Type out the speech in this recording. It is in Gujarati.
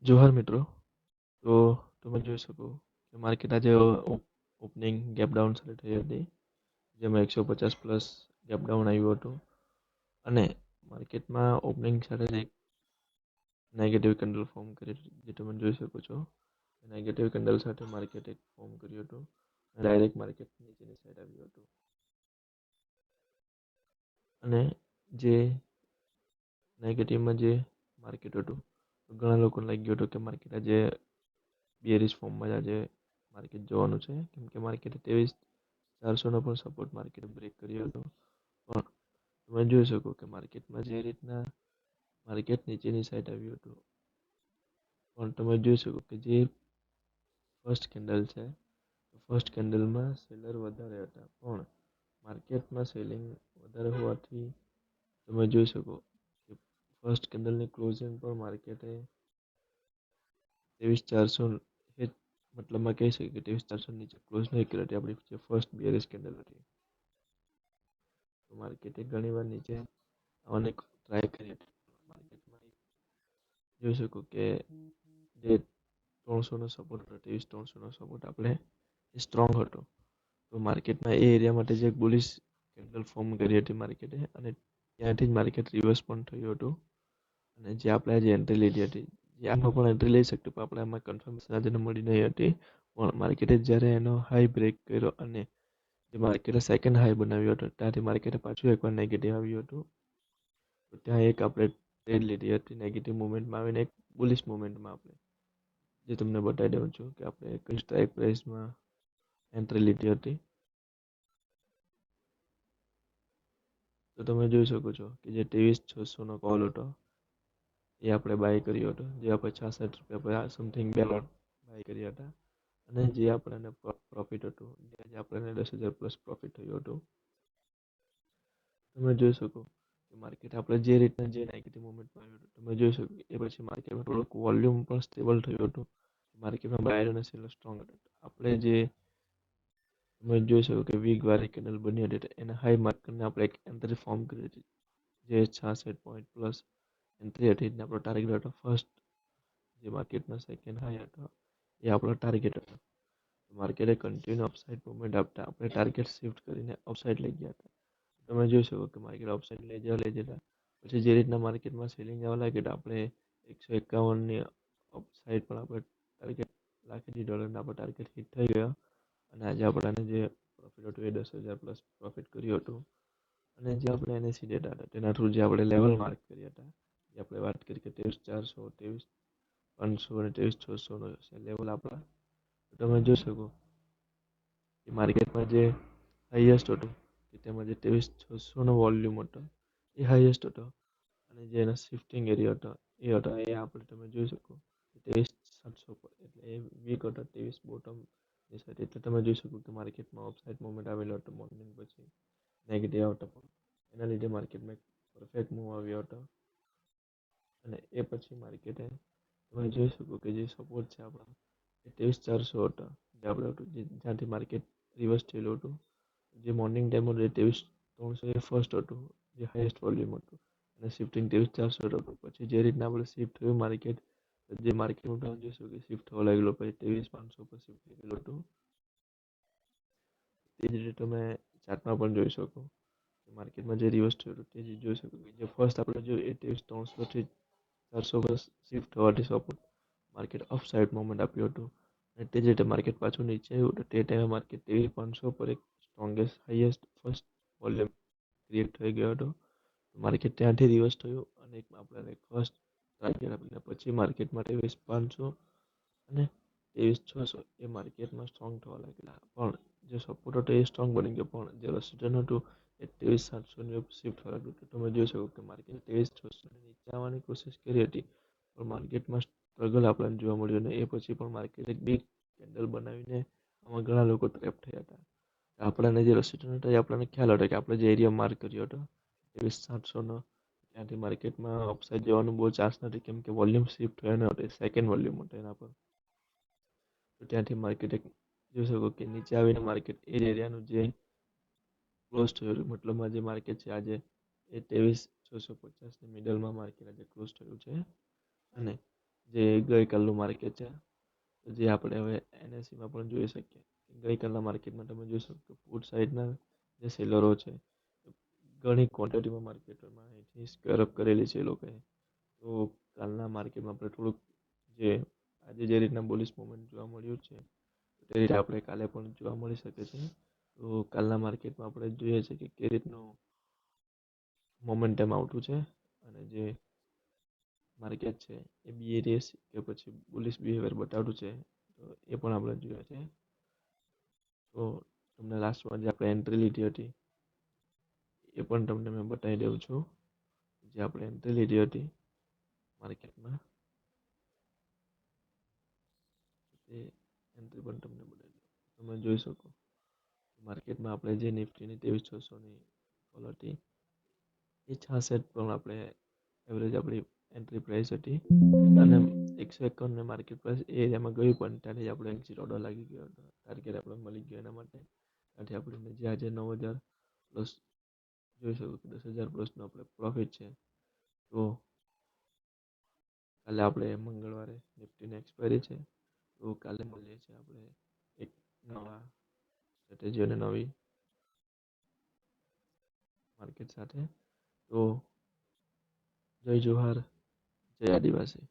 જોહાર મિત્રો. તો તમે જોઈ શકો કે માર્કેટ આજે ઓપનિંગ ગેપ ડાઉન સાથે થઈ હતી, જેમાં 150 પ્લસ ગેપ ડાઉન આવ્યું હતું અને માર્કેટમાં ઓપનિંગ સાથે એક નેગેટિવ કેન્ડલ ફોર્મ કરી હતી, જે તમે જોઈ શકો છો. નેગેટિવ કેન્ડલ સાથે માર્કેટ એક ફોર્મ કર્યું હતું અને ડાયરેક્ટ માર્કેટ નીચેની સાઈડ આવ્યું હતું. અને જે નેગેટિવમાં જે માર્કેટ હતું, ઘણા લોકોને લાગ્યું હતું કે માર્કેટ આજે બિયરિશ ફોર્મમાં આજે માર્કેટ જવાનું છે, કેમ કે માર્કેટે 23,400નો પણ સપોર્ટ માર્કેટ બ્રેક કર્યો હતો. પણ તમે જોઈ શકો કે માર્કેટમાં જે રીતના માર્કેટ નીચેની સાઈડ આવ્યું હતું, પણ તમે જોઈ શકો કે જે ફર્સ્ટ કેન્ડલ છે, ફર્સ્ટ કેન્ડલમાં સેલર વધારે હતા, પણ માર્કેટમાં સેલિંગ વધારે હોવાથી તમે જોઈ શકો કે ફર્સ્ટ કેન્ડલની ક્લોઝિંગ પણ માર્કેટે 23,400 મતલબમાં કહી શકીએ કે 23,400 નીચે ક્લોઝ નહીં કરી હતી. આપણી જે ફર્સ્ટ બિયરિશ કેન્ડલ હતી, તો માર્કેટે ઘણી વાર નીચે આવવાની ટ્રાય કરી હતી. માર્કેટમાં જોઈ શકો કે જે 300નો સપોર્ટ હતો, 23,300નો સપોર્ટ આપણે સ્ટ્રોંગ હતો. તો માર્કેટમાં એ એરિયા માટે જે બુલિશ કેન્ડલ ફોર્મ કરી હતી માર્કેટે, અને ત્યાંથી જ માર્કેટ રિવર્સ પણ થયું હતું. અને જે આપણે આજે એન્ટ્રી લીધી હતી, જે આમાં પણ એન્ટ્રી લઈ શકતું, પણ આપણે આમાં કન્ફર્મેશન આજે મળી નહીં હતી. પણ માર્કેટે જ્યારે એનો હાઈ બ્રેક કર્યો અને જે માર્કેટે સેકન્ડ હાઈ બનાવ્યો હતો, ત્યાંથી માર્કેટે પાછું એકવાર નેગેટિવ આવ્યું હતું. તો ત્યાં એક આપણે ટ્રેડ લીધી હતી નેગેટિવ મુવમેન્ટમાં આવીને, એક બુલિશ મુવમેન્ટમાં આપણે, જે તમને બતાવી દઉં છું કે આપણે કઈ સ્ટ્રાઇક પ્રાઇસમાં એન્ટ્રી લીધી હતી. તો તમે જોઈ શકો છો કે જે 23,600નો કોલ હતો, એ આપણે બાય કર્યો હતો, જે આપણે 66 રૂપિયા પર સમથિંગ બે લોટ બાય કર્યા હતા. અને જે આપણને પ્રોફિટ હતું, જે આપણને 10,000 પ્લસ પ્રોફિટ થયું હતું. તમે જોઈ શકો કે માર્કેટ આપણે જે રીતના જે નેગેટિવ મુવમેન્ટમાં આવ્યું હતું, તમે જોઈ શકો એ પછી માર્કેટમાં થોડુંક વોલ્યુમ પણ સ્ટેબલ થયું હતું. માર્કેટમાં બાયર અને સેલર સ્ટ્રોંગ હતા. આપણે જે તમે જોઈ શકો કે વીક વાળી કેન્ડલ બની હતી, એને હાઈ માર્કેટને આપણે એક એન્ટ્રી ફોર્મ કરી હતી, જે 66 પોઈન્ટ પ્લસ એન્ટ્રી હતી. આપણો ટાર્ગેટ હતો ફર્સ્ટ, જે માર્કેટનો સેકન્ડ હાઈ હતો, એ આપણો ટાર્ગેટ હતો. માર્કેટે કન્ટિન્યુ અપસાઇડ મુવમેન્ટ આપતા આપણે ટાર્ગેટ શિફ્ટ કરીને અપસાઇડ લઈ ગયા હતા. તમે જોઈ શકો કે માર્કેટ અપસાઇડ લઈ જતા પછી જે રીતના માર્કેટમાં સેલિંગ આવવા લાગે, તો આપણે 151ની અપસાઇડ પણ આપણે ટાર્ગેટ રાખી દીધો અને આપણો ટાર્ગેટ હિટ થઈ ગયો. અને આજે આપણને જે પ્રોફિટ હતું એ 10,000 પ્લસ પ્રોફિટ કર્યું હતું. અને જે આપણે એનએસસી ડેટા હતા તેના થ્રુ જે આપણે લેવલ માર્ક કર્યા હતા, જે આપણે વાત કરી કે 23,400, 23,500 અને 23,600નો લેવલ આપણા. તમે જોઈ શકો કે માર્કેટમાં જે હાઈએસ્ટ હતું, કે તેમાં જે 23,600નો વોલ્યુમ હતો, એ હાઈએસ્ટ હતો. અને જે એનો શિફ્ટિંગ એરિયા હતો, એ આપણે તમે જોઈ શકો 23,700 પર, એટલે એ વીક હતો 23 બોટમ. એટલે તમે જોઈ શકો કે માર્કેટમાં અપસાઇડ મુવમેન્ટ આવેલો હતો મોર્નિંગ પછી નેગેટિવ આવતા, પણ એના લીધે માર્કેટમાં એક પરફેક્ટ મૂવ આવ્યો હતો. અને એ પછી માર્કેટે તમે જોઈ શકો કે જે સપોર્ટ છે આપણા, એ 23,400 હતો, જે આપણે હતું, જ્યાંથી માર્કેટ રિવર્સ થયેલું હતું. જે મોર્નિંગ ટાઈમ હતું એ 23,300 એ ફર્સ્ટ હતું, જે હાઈએસ્ટ વોલ્યુમ હતું. અને શિફ્ટિંગ 23,400 હતું. પછી જે રીતના આપણે શિફ્ટ થયું માર્કેટ, જે માર્કેટનું તમે જોઈ શકો શિફ્ટ થવા લાગેલો, પછી 23,500 પર શિફ્ટ થઈ ગયેલું હતું. તે જ રીતે તમે ચાર્ટમાં પણ જોઈ શકો માર્કેટમાં જે રિવર્સ થયું હતું, તે જ જોઈ શકો કે જે ફર્સ્ટ આપણે જોયું એ 23,300થી 400 પર શિફ્ટ થવાથી support market up side moment આપ્યું હતું. અને તે જ રીતે માર્કેટ પાછું નીચે આવ્યું હતું, તે ટાઈમે માર્કેટ 23,500 પર એક strongest highest first volume create થઈ ગયો હતો. માર્કેટ ત્યાંથી રિવર્સ થયું અને આપણે ફર્સ્ટ ટાર્ગેટ આપીને પછી માર્કેટમાં 23,500 અને 23,600 એ માર્કેટમાં સ્ટ્રોંગ થવા લાગેલા. પણ જે સપોર્ટ હતો એ સ્ટ્રોંગ બની ગયો, પણ જે રેસિસ્ટન્સ હતું એ 23,700ની શિફ્ટ થવા લાગ્યું હતું. તમે જોઈ શકો કે માર્કેટ 23,600ની નીચે આવવાની કોશિશ કરી હતી, પણ માર્કેટમાં સ્ટ્રગલ આપણને જોવા મળ્યું. અને એ પછી પણ માર્કેટ એક બિગ કેન્ડલ બનાવીને આમાં ઘણા લોકો ટ્રેપ થયા હતા. આપણને જે રેસિસ્ટન્સ હતો એ આપણને ખ્યાલ હતો કે આપણે જે એરિયા માર્ક કર્યો હતો 23,700નો, ત્યાંથી માર્કેટમાં અપસાઇડ જવાનું બહુ ચાન્સ નથી, કેમ કે વોલ્યુમ શિફ્ટ થયો ન હતો, સેકન્ડ વોલ્યુમ હતો એના પર. તો ત્યાંથી માર્કેટ એક જોઈ શકો કે નીચે આવીને માર્કેટ એ એરિયાનું જે ક્લોઝ થયું, મતલબમાં જે માર્કેટ છે આજે એ 23,650ની મિડલમાં માર્કેટ આજે ક્લોઝ થયું છે. અને જે ગઈકાલનું માર્કેટ છે, તો જે આપણે હવે એનએસસીમાં પણ જોઈ શકીએ. ગઈકાલના માર્કેટમાં તમે જોઈ શકો કે ફૂડ સાઇડના જે સેલરો છે, ઘણી ક્વોન્ટિટીમાં માર્કેટમાં અહીંથી સ્ક્વેર અપ કરેલી છે એ લોકોએ. તો કાલના માર્કેટમાં આપણે થોડુંક જે આજે જે રીતના બુલિશ મોમેન્ટ જોવા મળ્યું છે, તે રીતે આપણે કાલે પણ જોવા મળી શકે છે. તો કાલના માર્કેટમાં આપણે જોઈએ છે કે કઈ રીતનું મોમેન્ટમ આવતું છે, અને જે માર્કેટ છે એ બીએરીએસ કે પછી બુલિશ બિહેવિયર બતાવતું છે, તો એ પણ આપણે જોઈએ છે. તો તમને લાસ્ટમાં જે આપણે એન્ટ્રી લીધી હતી એ પણ તમને મેં બતાવી દઉં છું. જે આપણે એન્ટ્રી લીધી હતી માર્કેટમાં, એ એન્ટ્રી પણ તમને બતાવી દઉં. તમે જોઈ શકો માર્કેટમાં આપણે જે નિફ્ટીની 23,600ની કોલ હતી, એ 66 પણ આપણે એવરેજ આપણી એન્ટ્રી પ્રાઇસ હતી. અને 151 માર્કેટ પ્રાઇસ એ એરિયામાં ગયું, પણ ત્યાંથી આપણે એક્ઝિટ ઓર્ડર લાગી ગયો હતો. ટાર્ગેટ આપણે મળી ગયો એના માટે. ત્યાંથી આપણે જે આજે 9,000 પ્લસ જોઈ શકો કે 10,000 પ્લસનો આપણે પ્રોફિટ છે. તો કાલે આપણે મંગળવારે નિફ્ટીની એક્સપાયરી છે, તો કાલે મળીએ છીએ આપણે એક નવા સ્ટ્રેટેજી અને નવી માર્કેટ સાથે. તો જય જોહાર, જય આદિવાસી.